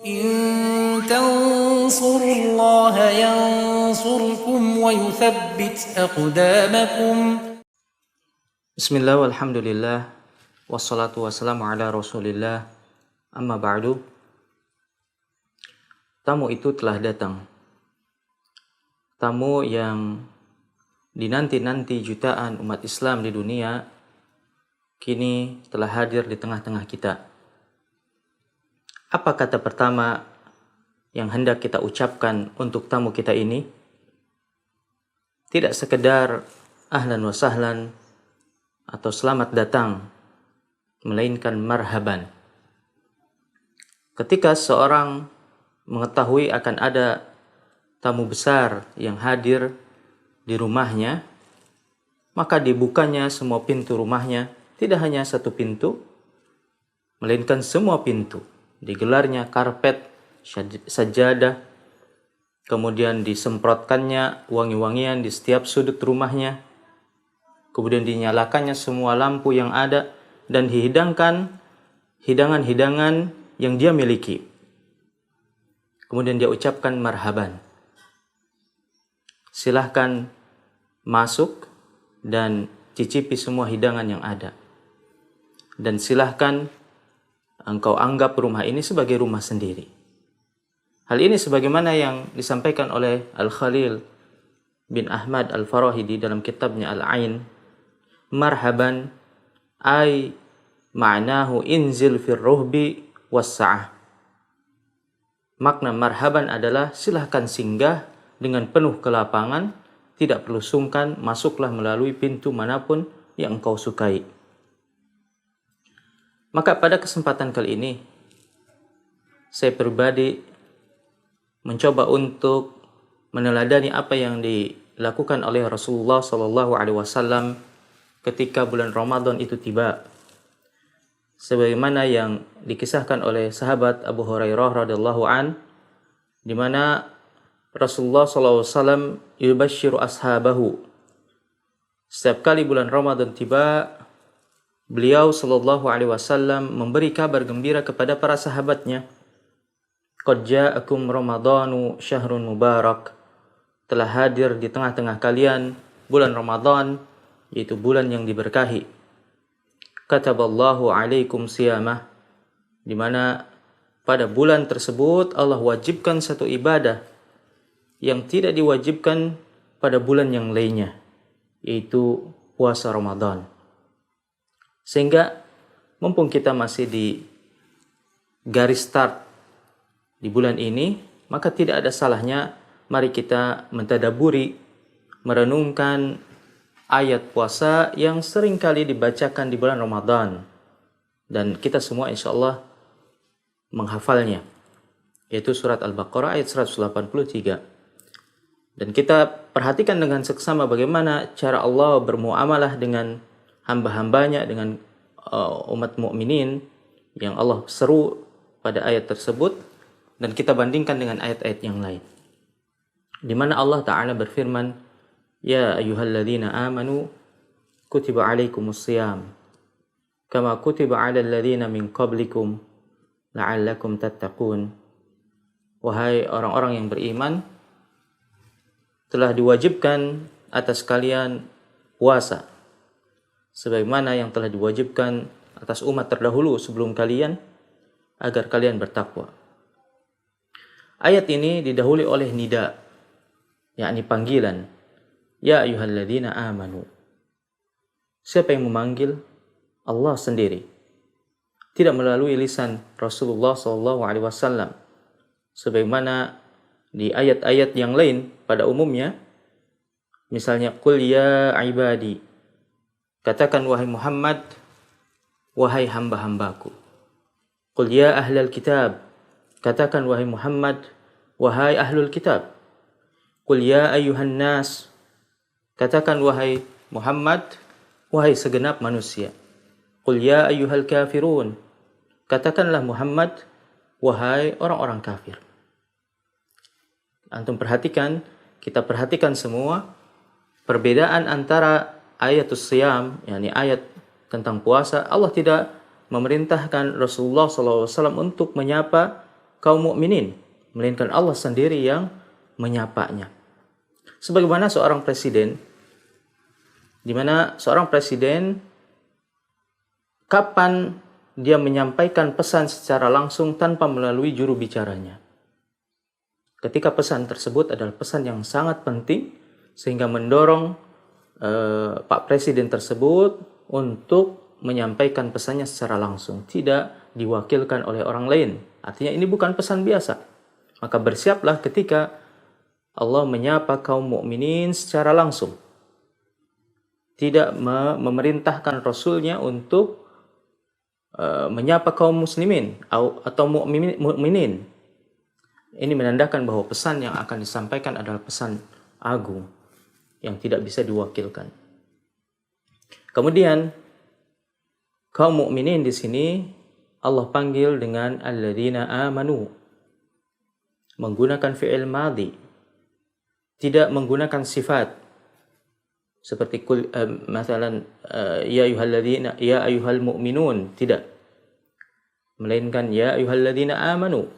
إن تنصروا الله ينصركم ويثبت أقدامكم. Bismillah walhamdulillah wassalatu wassalamu ala rasulillah amma ba'du. Tamu itu telah datang. Tamu yang dinanti-nanti jutaan umat Islam di dunia kini telah hadir di tengah-tengah kita. Apa kata pertama yang hendak kita ucapkan untuk tamu kita ini? Tidak sekedar ahlan wa sahlan atau selamat datang, melainkan marhaban. Ketika seorang mengetahui akan ada tamu besar yang hadir di rumahnya, maka dibukanya semua pintu rumahnya, tidak hanya satu pintu, melainkan semua pintu. Digelarnya karpet, sajadah, kemudian disemprotkannya wangi-wangian di setiap sudut rumahnya, kemudian dinyalakannya semua lampu yang ada, dan dihidangkan hidangan-hidangan yang dia miliki. Kemudian dia ucapkan marhaban. Silahkan masuk dan cicipi semua hidangan yang ada. Dan silahkan engkau anggap rumah ini sebagai rumah sendiri. Hal ini sebagaimana yang disampaikan oleh Al-Khalil bin Ahmad Al-Farahidi dalam kitabnya Al-Ain. Marhaban ay ma'nahu inzil fir ruhbi wassa'ah. Makna marhaban adalah silahkan singgah dengan penuh kelapangan, tidak perlu sungkan, masuklah melalui pintu manapun yang engkau sukai. Maka pada kesempatan kali ini, saya pribadi mencoba untuk meneladani apa yang dilakukan oleh Rasulullah SAW ketika bulan Ramadan itu tiba. Sebagaimana yang dikisahkan oleh sahabat Abu Hurairah radhiyallahu an, di mana Rasulullah SAW yubashiru ashabahu. Setiap kali bulan Ramadan tiba, beliau sallallahu alaihi wasallam memberi kabar gembira kepada para sahabatnya. Qad ja'akum Ramadanu syahrun mubarak. Telah hadir di tengah-tengah kalian bulan Ramadan, yaitu bulan yang diberkahi. Kataballahu alaikum siyamah, di mana pada bulan tersebut Allah wajibkan satu ibadah yang tidak diwajibkan pada bulan yang lainnya, yaitu puasa Ramadan. Sehingga mumpung kita masih di garis start di bulan ini, maka tidak ada salahnya mari kita mentadaburi, merenungkan ayat puasa yang sering kali dibacakan di bulan Ramadan, dan kita semua insya Allah menghafalnya, yaitu surat Al-Baqarah ayat 183. Dan kita perhatikan dengan seksama bagaimana cara Allah bermuamalah dengan hamba-hambanya, dengan umat mukminin yang Allah seru pada ayat tersebut, dan kita bandingkan dengan ayat-ayat yang lain, di mana Allah Ta'ala berfirman, Ya ayyuhalladzina amanu kutiba alaikumus siyam kama kutiba alal ladzina min qablikum la'allakum tattaqun. Wahai orang-orang yang beriman, telah diwajibkan atas kalian puasa sebagaimana yang telah diwajibkan atas umat terdahulu sebelum kalian, agar kalian bertakwa. Ayat ini didahului oleh nida, yakni panggilan. Ya ayyuhalladzina amanu. Siapa yang memanggil? Allah sendiri. Tidak melalui lisan Rasulullah SAW. Sebagaimana di ayat-ayat yang lain pada umumnya, misalnya qul ya ibadi, katakan wahai Muhammad, wahai hamba-hambaku. Qul ya ahlal kitab, katakan wahai Muhammad, wahai ahlul kitab. Qul ya ayyuhan nas, katakan wahai Muhammad, wahai segenap manusia. Qul ya ayyuhal kafirun, katakanlah Muhammad, wahai orang-orang kafir. Antum perhatikan, kita perhatikan semua perbedaan antara ayatus siyam, yakni ayat tentang puasa. Allah tidak memerintahkan Rasulullah SAW untuk menyapa kaum mukminin, melainkan Allah sendiri yang menyapanya. Sebagaimana seorang presiden, di mana seorang presiden kapan dia menyampaikan pesan secara langsung tanpa melalui juru bicaranya. Ketika pesan tersebut adalah pesan yang sangat penting sehingga mendorong Pak Presiden tersebut untuk menyampaikan pesannya secara langsung, tidak diwakilkan oleh orang lain. Artinya ini bukan pesan biasa. Maka bersiaplah ketika Allah menyapa kaum mukminin secara langsung. Tidak memerintahkan Rasulnya untuk menyapa kaum muslimin atau mukminin. Ini menandakan bahwa pesan yang akan disampaikan adalah pesan agung yang tidak bisa diwakilkan. Kemudian kaum mukminin di sini Allah panggil dengan alladzina amanu, menggunakan fi'il madhi, tidak menggunakan sifat seperti misalnya ya ayyuhalladzina ya ayyuhal mu'minun, tidak, melainkan ya ayyuhalladzina amanu.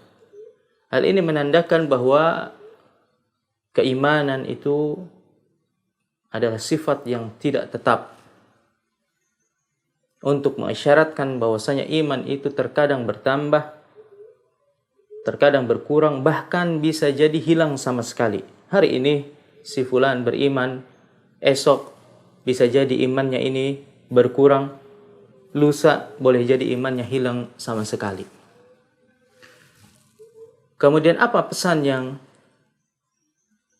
Hal ini menandakan bahwa keimanan itu adalah sifat yang tidak tetap, untuk mengisyaratkan bahwasanya iman itu terkadang bertambah, terkadang berkurang, bahkan bisa jadi hilang sama sekali. Hari ini si fulan beriman, esok bisa jadi imannya ini berkurang, lusa boleh jadi imannya hilang sama sekali. Kemudian apa pesan yang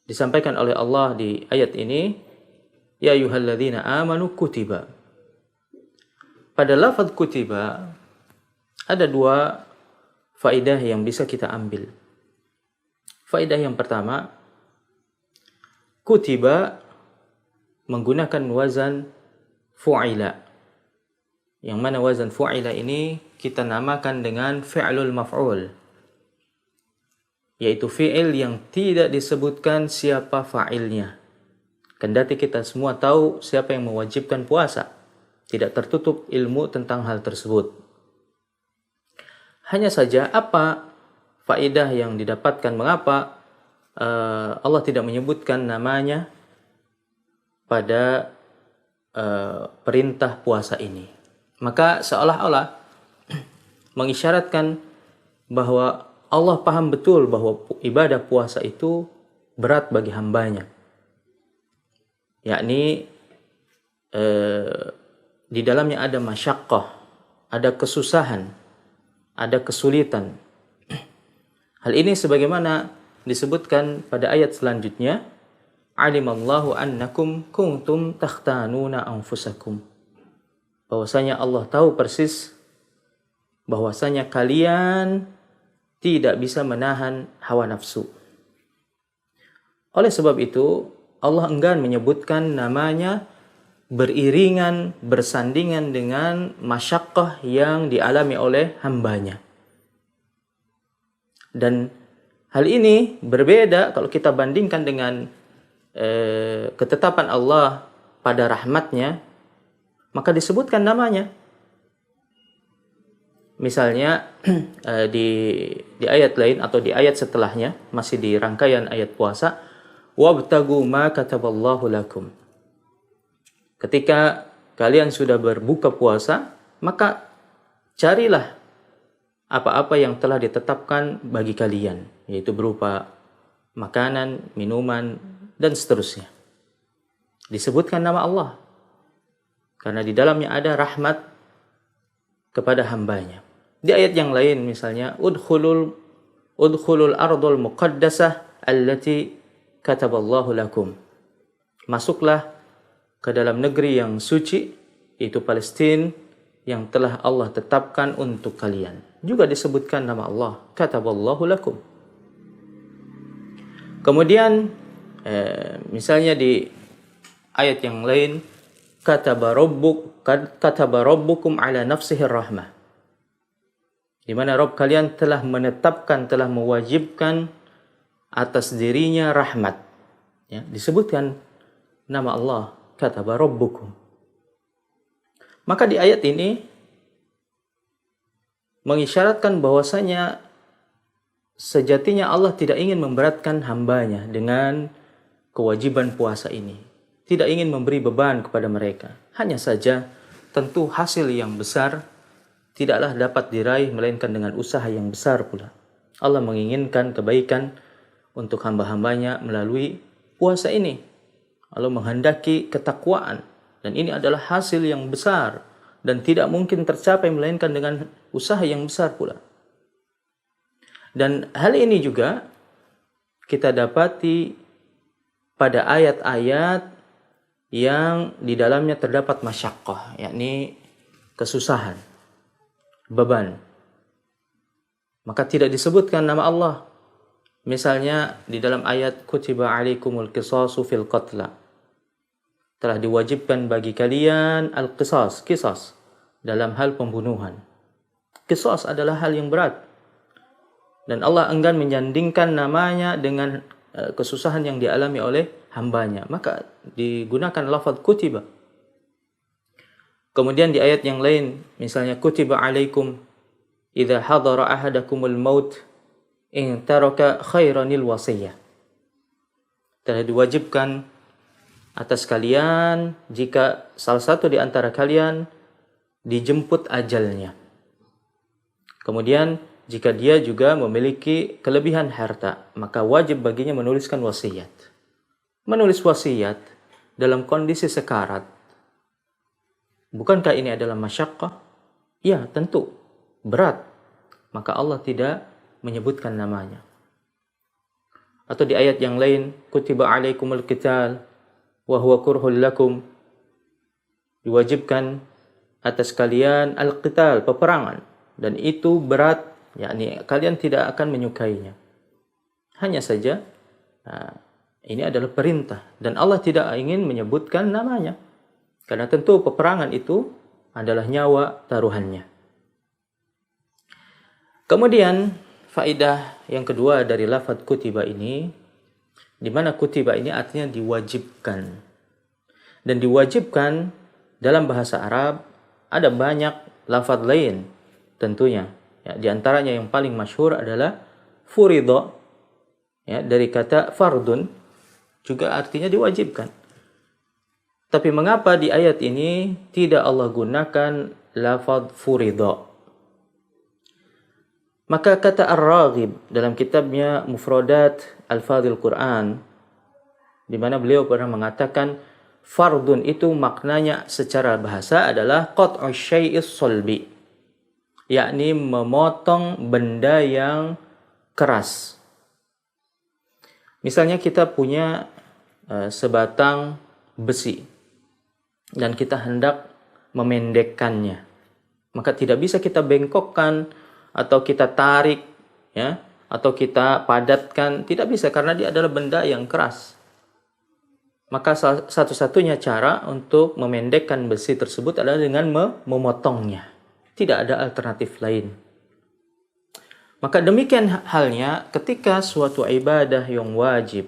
disampaikan oleh Allah di ayat ini? Ya ayyuhalladzina amanu kutiba. Pada lafaz kutiba ada dua faedah yang bisa kita ambil. Faedah yang pertama, kutiba menggunakan wazan fu'ila. Yang mana wazan fu'ila ini kita namakan dengan fi'lul maf'ul, yaitu fi'il yang tidak disebutkan siapa fa'ilnya. Kendati kita semua tahu siapa yang mewajibkan puasa, tidak tertutup ilmu tentang hal tersebut. Hanya saja apa faedah yang didapatkan, mengapa Allah tidak menyebutkan namanya pada perintah puasa ini. Maka seolah-olah mengisyaratkan bahwa Allah paham betul bahwa ibadah puasa itu berat bagi hambanya. Yakni di dalamnya ada masyaqqah, ada kesusahan, ada kesulitan. Hal ini sebagaimana disebutkan pada ayat selanjutnya, alimallahu annakum kuntum takhtanuna anfusakum. Bahwasanya Allah tahu persis bahwasanya kalian tidak bisa menahan hawa nafsu. Oleh sebab itu, Allah enggan menyebutkan namanya beriringan, bersandingan dengan masyaqqah yang dialami oleh hambanya. Dan hal ini berbeda kalau kita bandingkan dengan ketetapan Allah pada rahmatnya, maka disebutkan namanya. Misalnya di ayat lain atau di ayat setelahnya, masih di rangkaian ayat puasa, wabtagu ma kataballahu lakum. Ketika kalian sudah berbuka puasa, maka carilah apa-apa yang telah ditetapkan bagi kalian, yaitu berupa makanan, minuman, dan seterusnya. Disebutkan nama Allah karena di dalamnya ada rahmat kepada hambanya. Di ayat yang lain misalnya, udkhulul ardul muqaddasah allati kataballahu lakum. Masuklah ke dalam negeri yang suci, yaitu Palestina, yang telah Allah tetapkan untuk kalian. Juga disebutkan nama Allah, kataballahu lakum. Kemudian misalnya di ayat yang lain, kataba rabbukum ala nafsihi rahmah, di mana Rabb kalian telah menetapkan, telah mewajibkan atas dirinya rahmat. Ya, disebutkan nama Allah, kataba rabbukum. Maka di ayat ini mengisyaratkan bahwasanya sejatinya Allah tidak ingin memberatkan hambanya dengan kewajiban puasa ini. Tidak ingin memberi beban kepada mereka. Hanya saja tentu hasil yang besar tidaklah dapat diraih melainkan dengan usaha yang besar pula. Allah menginginkan kebaikan untuk hamba-hambanya melalui puasa ini. Allah menghendaki ketakwaan. Dan ini adalah hasil yang besar dan tidak mungkin tercapai melainkan dengan usaha yang besar pula. Dan hal ini juga kita dapati pada ayat-ayat yang di dalamnya terdapat masyaqqah, yakni kesusahan, beban. Maka tidak disebutkan nama Allah. Misalnya di dalam ayat kutiba alaikumul qisasu fil qatla. Telah diwajibkan bagi kalian al-qisas, qisas dalam hal pembunuhan. Qisas adalah hal yang berat. Dan Allah enggan menyandingkan namanya dengan kesusahan yang dialami oleh hambanya. Maka digunakan lafaz kutiba. Kemudian di ayat yang lain, misalnya kutiba alaikum idza hadara ahadakumul maut in taraka khairanil wasiyah. Telah diwajibkan atas kalian jika salah satu di antara kalian dijemput ajalnya. Kemudian jika dia juga memiliki kelebihan harta, maka wajib baginya menuliskan wasiat. Menulis wasiat dalam kondisi sekarat. Bukankah ini adalah masyaqqah? Ya, tentu. Berat. Maka Allah tidak menyebutkan namanya. Atau di ayat yang lain, kutiba alaikumul qital wa huwa kurhul lakum. Diwajibkan atas kalian al-qital, peperangan. Dan itu berat, yakni kalian tidak akan menyukainya. Hanya saja, ini adalah perintah. Dan Allah tidak ingin menyebutkan namanya. Karena tentu peperangan itu adalah nyawa taruhannya. Kemudian, faedah yang kedua dari lafaz kutiba ini, di mana kutiba ini artinya diwajibkan. Dan diwajibkan dalam bahasa Arab ada banyak lafaz lain tentunya. Ya, di antaranya yang paling masyhur adalah furidha. Ya, dari kata fardun juga artinya diwajibkan. Tapi mengapa di ayat ini tidak Allah gunakan lafaz furidha? Maka kata Ar-Raghib dalam kitabnya Mufradat Al-Fadhil Quran, di mana beliau pernah mengatakan fardun itu maknanya secara bahasa adalah qat'u syai'is sulbi, yakni memotong benda yang keras. Misalnya kita punya sebatang besi dan kita hendak memendekkannya, maka tidak bisa kita bengkokkan atau kita tarik, ya, atau kita padatkan, tidak bisa karena dia adalah benda yang keras. Maka satu-satunya cara untuk memendekkan besi tersebut adalah dengan memotongnya. Tidak ada alternatif lain. Maka demikian halnya ketika suatu ibadah yang wajib,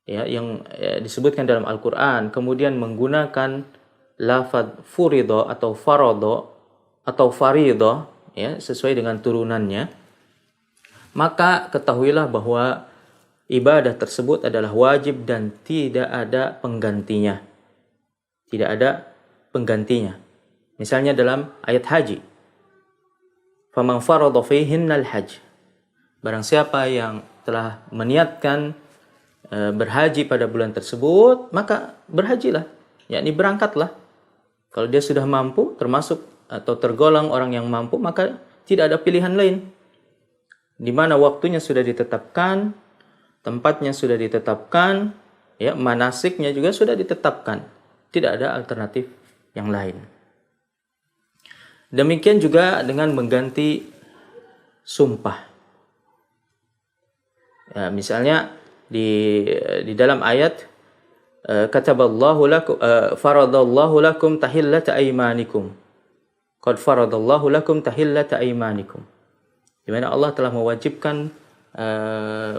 ya, yang disebutkan dalam Al-Quran, kemudian menggunakan lafaz furidho atau farodho atau faridho, ya, sesuai dengan turunannya, maka ketahuilah bahwa ibadah tersebut adalah wajib dan tidak ada penggantinya. Tidak ada penggantinya. Misalnya dalam ayat haji, faman farada fihinnal hajj, barang siapa yang telah meniatkan berhaji pada bulan tersebut, maka berhajilah, yakni berangkatlah. Kalau dia sudah mampu, termasuk atau tergolong orang yang mampu, maka tidak ada pilihan lain. Di mana waktunya sudah ditetapkan, tempatnya sudah ditetapkan, ya, manasiknya juga sudah ditetapkan. Tidak ada alternatif yang lain. Demikian juga dengan mengganti sumpah. Ya, misalnya di dalam ayat kataballahu lakum faradallahu lakum tahillata aymanikum. Qad faradallahu lakum tahillata aymanikum. Di mana Allah telah mewajibkan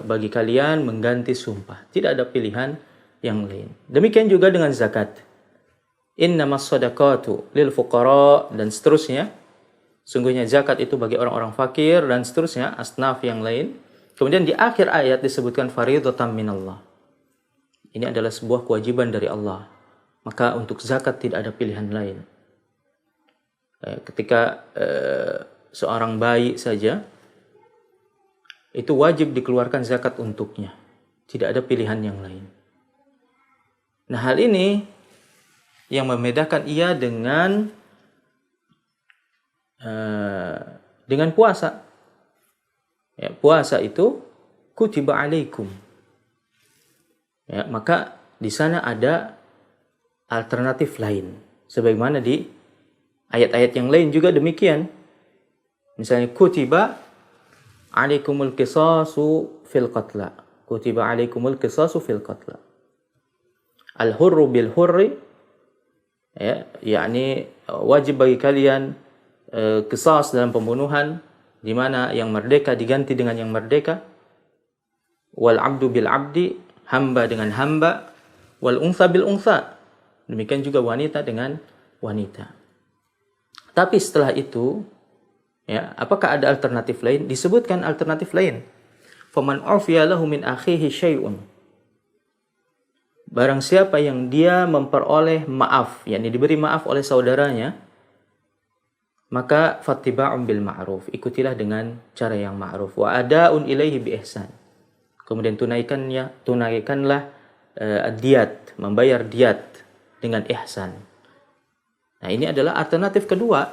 bagi kalian mengganti sumpah. Tidak ada pilihan yang lain. Demikian juga dengan zakat. Innamas shadaqatu lil fuqara dan seterusnya. Sungguhnya zakat itu bagi orang-orang fakir dan seterusnya, asnaf yang lain. Kemudian di akhir ayat disebutkan fardhatan minallah. Ini adalah sebuah kewajiban dari Allah. Maka untuk zakat tidak ada pilihan lain. Ketika seorang bayi saja, itu wajib dikeluarkan zakat untuknya. Tidak ada pilihan yang lain. Nah, hal ini yang membedakan ia dengan puasa. Ya, puasa itu kutiba alaikum. Ya, maka di sana ada alternatif lain. Sebagaimana di ayat-ayat yang lain juga demikian. Misalnya kutiba alaikumul qisasu fil qatla. Kutiba alaikumul qisasu fil qatla. Al-hurru bil hurri, ya, yakni wajib bagi kalian qisas dalam pembunuhan, di mana yang merdeka diganti dengan yang merdeka. Wal abdu bil abdi, hamba dengan hamba. Wal untha bil untha, demikian juga wanita dengan wanita. Tapi setelah itu, ya, apakah ada alternatif lain? Disebutkan alternatif lain. Faman ufiya lahu min akhihi syai'un. Barang siapa yang dia memperoleh maaf, yakni diberi maaf oleh saudaranya, maka fattiba'un bil ma'ruf, ikutilah dengan cara yang ma'ruf. Wa ada'un ilaihi bi ihsan. Kemudian tunaikanlah diat, membayar diat dengan ihsan. Nah, ini adalah alternatif kedua.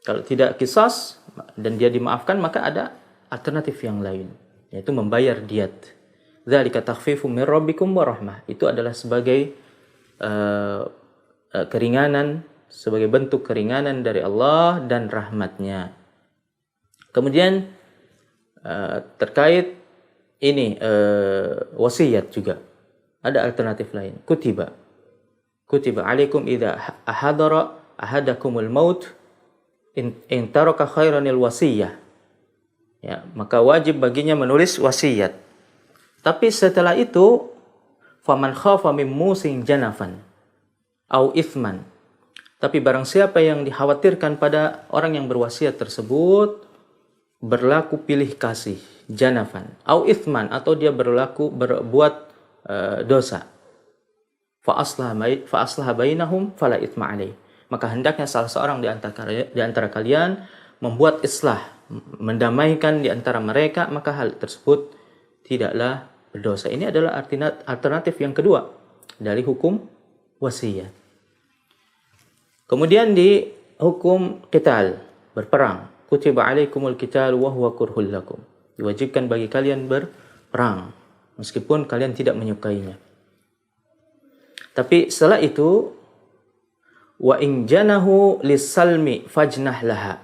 Kalau tidak qisas dan dia dimaafkan, maka ada alternatif yang lain, yaitu membayar diat. Dzalika takhfifum min rabbikum wa rahmah. Itu adalah sebagai keringanan, sebagai bentuk keringanan dari Allah dan rahmatnya. Kemudian terkait ini wasiat juga ada alternatif lain. Kutiba alaikum idza ahadara ahadakumul maut in taraka khairanil wasiyah. Ya, maka wajib baginya menulis wasiat. Tapi setelah itu, faman khafa min musin janafan au ithman. Tapi barang siapa yang dikhawatirkan pada orang yang berwasiat tersebut berlaku pilih kasih, janafan, au ithman, atau dia berbuat dosa. Fa aslaha bainahum fala ithma alaih. Maka hendaknya salah seorang di antara kalian membuat islah, mendamaikan di antara mereka, maka hal tersebut tidaklah berdosa. Ini adalah alternatif yang kedua dari hukum wasiat. Kemudian di hukum qital, berperang. Kutiba alaikumul qital wa huwa kurhul lakum. Diwajibkan bagi kalian berperang meskipun kalian tidak menyukainya. Tapi setelah itu, wa in janahu lis-salmi fajnah laha.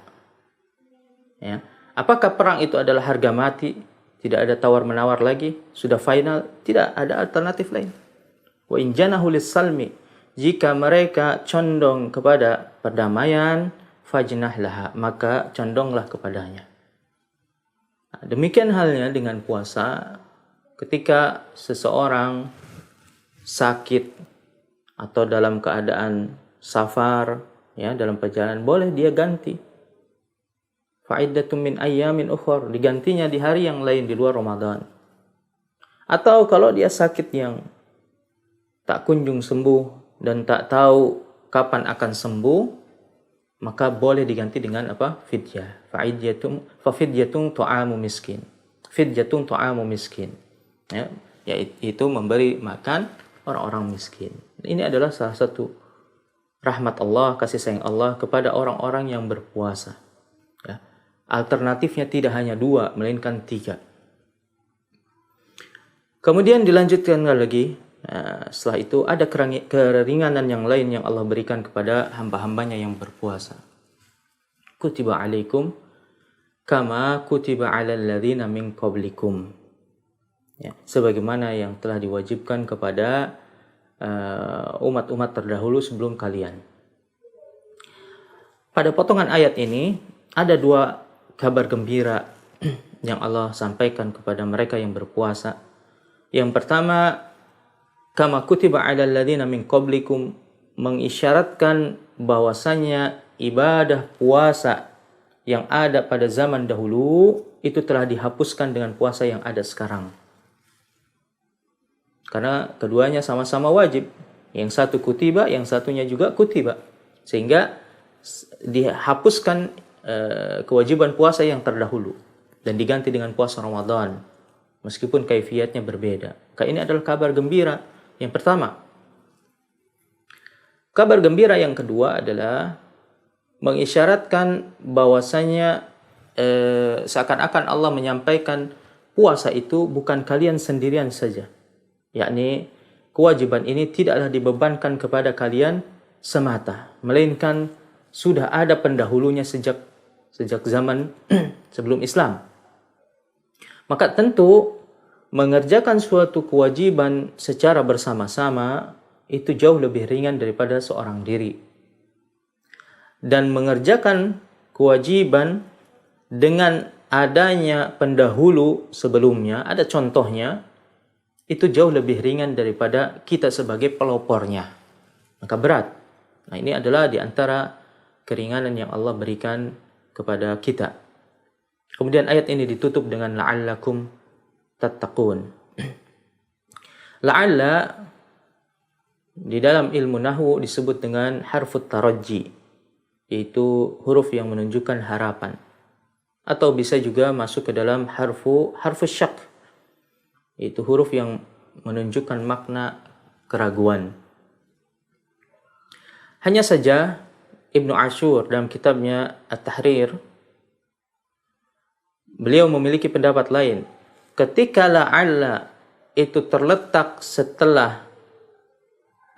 Ya. Apakah perang itu adalah harga mati? Tidak ada tawar-menawar lagi, sudah final, tidak ada alternatif lain. Wa in janahu lis-salmi, jika mereka condong kepada perdamaian, fajnah laha, maka condonglah kepadanya. Nah, demikian halnya dengan puasa. Ketika seseorang sakit atau dalam keadaan safar, ya, dalam perjalanan, boleh dia ganti. Fa'iddatun min ayyamin ukhur, digantinya di hari yang lain di luar Ramadan. Atau kalau dia sakit yang tak kunjung sembuh dan tak tahu kapan akan sembuh, maka boleh diganti dengan apa? Fidyah. Fidyatun ta'amu miskin. Fidyatun ta'amu miskin. Ya, yaitu memberi makan orang-orang miskin. Ini adalah salah satu rahmat Allah, kasih sayang Allah kepada orang-orang yang berpuasa. Ya. Alternatifnya tidak hanya 2, melainkan 3. Kemudian dilanjutkan lagi, setelah itu ada keringanan yang lain yang Allah berikan kepada hamba-hambanya yang berpuasa. Kutiba alaikum kama kutiba alal ladzina min qablikum. Ya, sebagaimana yang telah diwajibkan kepada umat-umat terdahulu sebelum kalian. Pada potongan ayat ini ada 2 kabar gembira yang Allah sampaikan kepada mereka yang berpuasa. Yang pertama, kama kutiba 'alal ladzina min qablikum, mengisyaratkan bahwasanya ibadah puasa yang ada pada zaman dahulu itu telah dihapuskan dengan puasa yang ada sekarang. Karena keduanya sama-sama wajib. Yang satu kutiba, yang satunya juga kutiba. Sehingga dihapuskan kewajiban puasa yang terdahulu dan diganti dengan puasa Ramadan. Meskipun kaifiyatnya berbeda. Ini adalah kabar gembira yang pertama. Kabar gembira yang kedua adalah mengisyaratkan bahwasanya seakan-akan Allah menyampaikan puasa itu bukan kalian sendirian saja. Yakni kewajiban ini tidaklah dibebankan kepada kalian semata, melainkan sudah ada pendahulunya sejak zaman sebelum Islam. Maka tentu mengerjakan suatu kewajiban secara bersama-sama itu jauh lebih ringan daripada seorang diri. Dan mengerjakan kewajiban dengan adanya pendahulu sebelumnya, ada contohnya, itu jauh lebih ringan daripada kita sebagai pelopornya. Maka berat. Nah, ini adalah di antara keringanan yang Allah berikan kepada kita. Kemudian ayat ini ditutup dengan la'allakum tattaqun. La'alla di dalam ilmu nahwu disebut dengan harfut tarajji, yaitu huruf yang menunjukkan harapan. Atau bisa juga masuk ke dalam harfu syak, yaitu huruf yang menunjukkan makna keraguan. Hanya saja Ibnu Ashur dalam kitabnya At-Tahrir, beliau memiliki pendapat lain. Ketika la'alla itu terletak setelah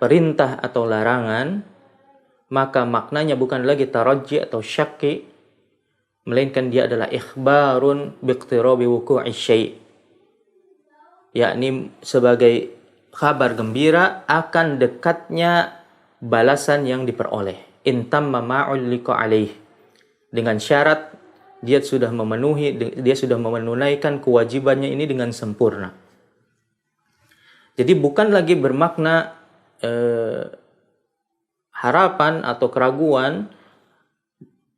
perintah atau larangan, maka maknanya bukan lagi tarajji atau syakki, melainkan dia adalah ikhbarun biqtirabi wuqu'i syai', yakni sebagai kabar gembira akan dekatnya balasan yang diperoleh. In tamma ma'ulliqa alaih, dengan syarat dia sudah menunaikan kewajibannya ini dengan sempurna. Jadi bukan lagi bermakna harapan atau keraguan.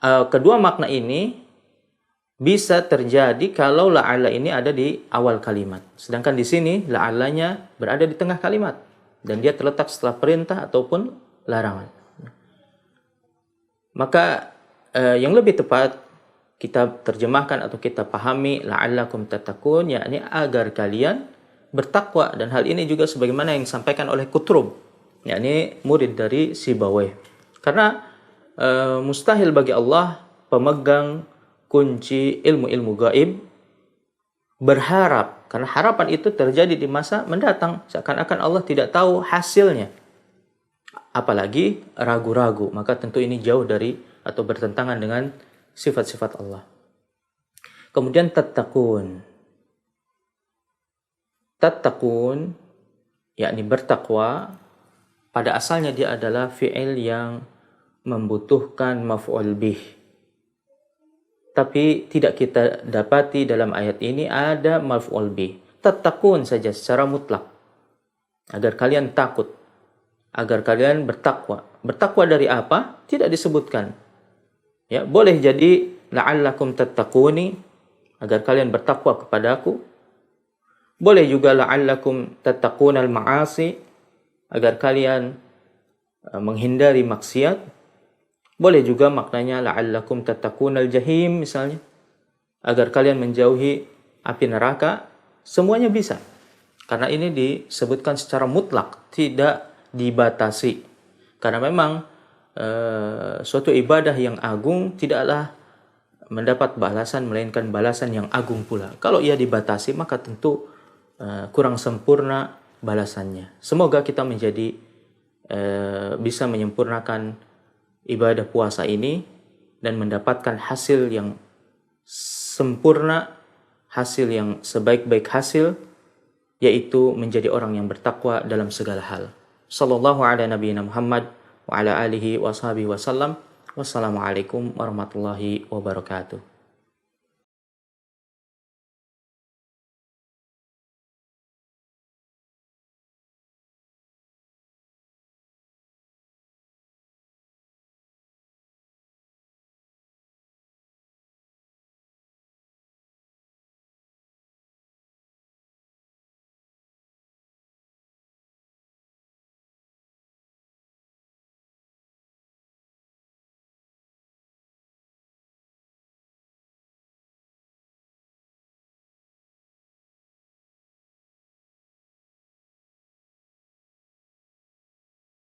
Kedua makna ini bisa terjadi kalau la'alla ini ada di awal kalimat. Sedangkan di sini la'allanya berada di tengah kalimat dan dia terletak setelah perintah ataupun larangan. Maka yang lebih tepat kita terjemahkan atau kita pahami la'allakum tattaqun, yakni agar kalian bertakwa. Dan hal ini juga sebagaimana yang disampaikan oleh Qutrub, yakni murid dari Sibawayh. Karena mustahil bagi Allah, pemegang kunci ilmu-ilmu gaib, berharap, karena harapan itu terjadi di masa mendatang, seakan-akan Allah tidak tahu hasilnya, apalagi ragu-ragu. Maka tentu ini jauh dari atau bertentangan dengan sifat-sifat Allah. Kemudian tattaqun, yakni bertakwa, pada asalnya dia adalah fi'il yang membutuhkan maf'ul bih. Tapi tidak kita dapati dalam ayat ini ada maf'ul bih. Tattaqun saja secara mutlak. Agar kalian takut, agar kalian bertakwa. Bertakwa dari apa? Tidak disebutkan. Ya, boleh jadi la'allakum tattaquni, agar kalian bertakwa kepadaku. Boleh juga la'allakum tattaqunal ma'asi, agar kalian menghindari maksiat. Boleh juga maknanya la'allakum tattaqunal jahim misalnya, agar kalian menjauhi api neraka. Semuanya bisa. Karena ini disebutkan secara mutlak, tidak dibatasi. Karena memang suatu ibadah yang agung tidaklah mendapat balasan melainkan balasan yang agung pula. Kalau ia dibatasi maka tentu kurang sempurna balasannya. Semoga kita menjadi bisa menyempurnakan ibadah puasa ini dan mendapatkan hasil yang sempurna, hasil yang sebaik-baik hasil, yaitu menjadi orang yang bertakwa dalam segala hal. Sallallahu ala nabiyina Muhammad wa ala alihi wa sahbihi wa sallam. Wassalamualaikum warahmatullahi wabarakatuh.